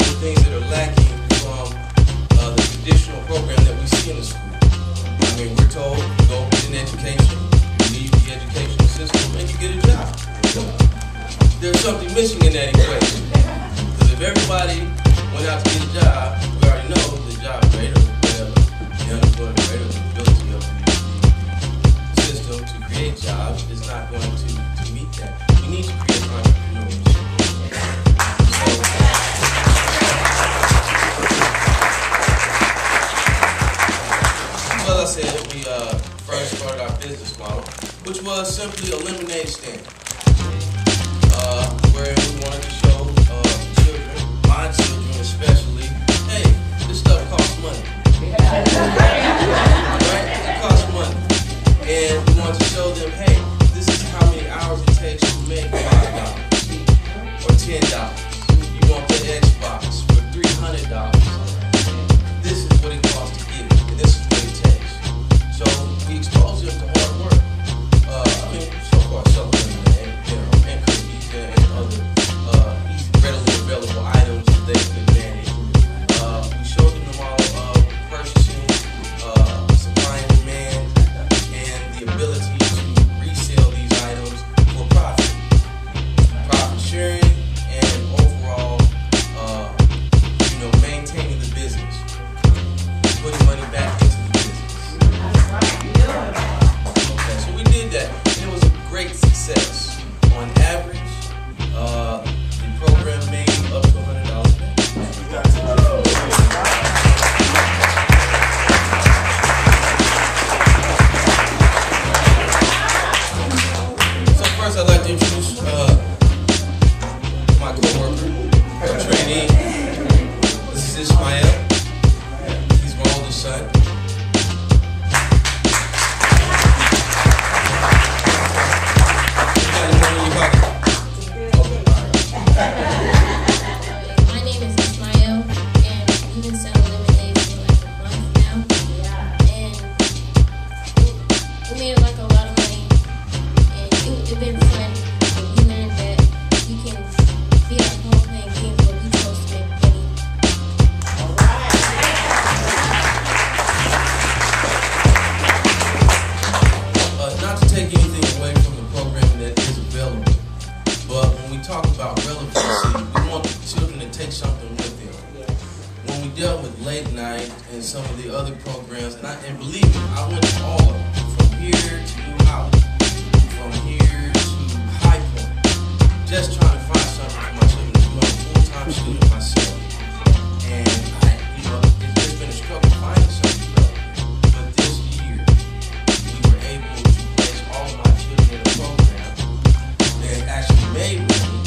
of the things that are lacking from the traditional program that we see in the school. I mean, we're told you go get an education, you leave the educational system, and you get a job. There's something missing in that equation. Because if everybody went out to get a job, we already know the job rate or whatever, the unemployment rate or the ability of the system to create jobs is not going to meet that. We need to create entrepreneurs. Well, I said we first started our business model, which was simply a lemonade stand, where we wanted to show children, my children especially, hey, this stuff costs money. Right? It costs money. And we wanted to show them, hey, this is how many hours it takes to make $5 or $10. You want the Xbox for $300. This is what it costs to get it, and this is what it takes. So we expose them to hard work. I mean, so far, supplements and cookies and other readily available items that they can manage. We showed them the model of purchasing, supply and demand, and the ability to resell these items for profit. Profit sharing and overall, maintaining the business. Putting money back into the business. Okay, so we did that. And it was a great success. On average, the program made up to $100 a day. So first I'd like to introduce my co-worker, our trainee. This is Ismael. He's my oldest son. My name is Ismael, and we've been selling lemonade for like a month now. And we made like a lot of money, and it's been fun. And we learned that we can be at home playing games where we supposed to make money. Not to take anything away from the programming that is available, but when we talk about relevancy, we want the children to take something with them. When we dealt with late night and some of the other programs, and believe me, I went to all of them, from here to New Holland, from here to High Point, just trying to find something for my children to do. I'm a full-time student myself, and it's just been a struggle finding something relevant. But this year, we were able to place all of my children in a program that actually made money,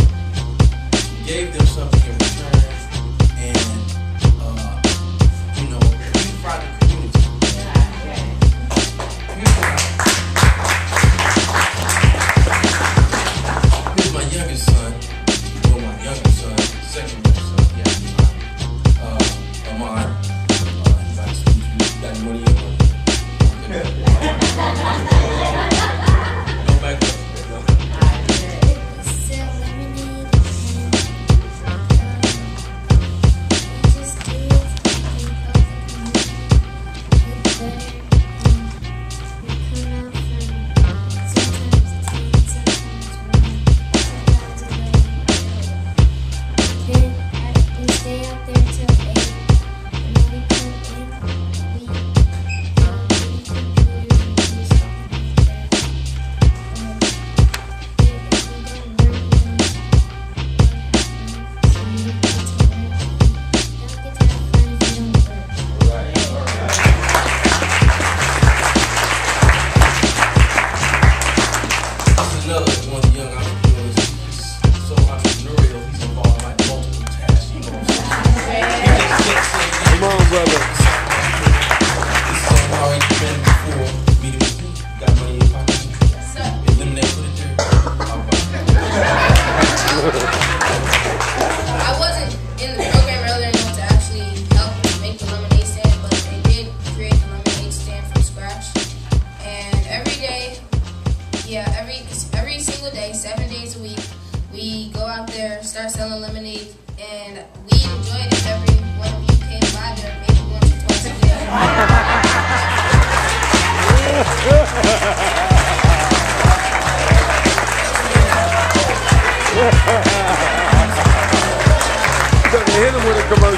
gave them something in return, and beautified the community. Here's my youngest son, well, my youngest son, second youngest son, yeah.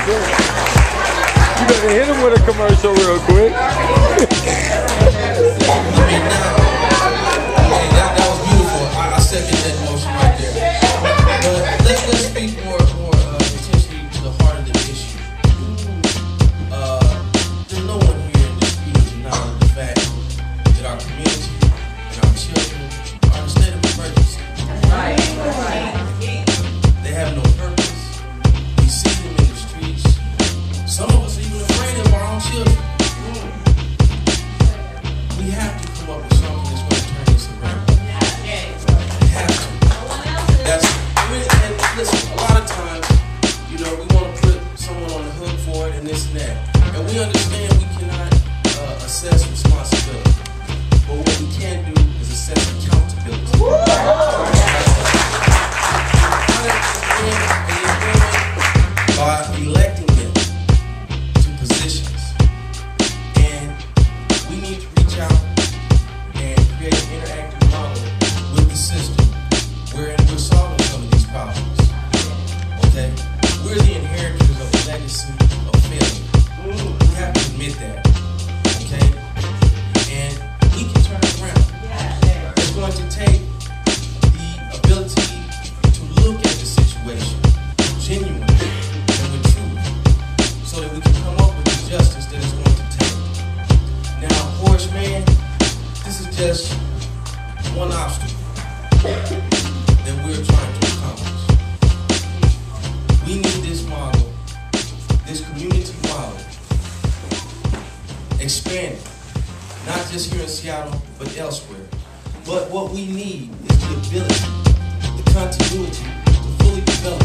You better hit him with a commercial real quick. That was beautiful. I second that motion right there. But let's speak more intentionally to the heart of the issue. There's no one here in this speech denying the fact that our community and our children are in a state of emergency. They have no purpose. We see them in the streets. Some of us are even afraid of our own children. We have to come up with something that's going to turn this around. We have to. And listen, a lot of times, we want to put someone on the hook for it and this and that. And we understand we cannot assess responsibility. But what we can do is assess accountability. By electing them to positions. And we need to reach out and create an interactive model with the system wherein we're solving some of these problems. Okay? We're the inheritors of a legacy of failure. We have to admit that. Okay? And we can turn it around. It's going to take the ability to look at the situation genuinely and with truth so that we can come up with the justice that it's going to take. Now, Horace Mann, this is just one obstacle that we're trying to accomplish. We need this model, this community model, expanded, not just here in Seattle, but elsewhere. But what we need is the ability, the continuity to fully develop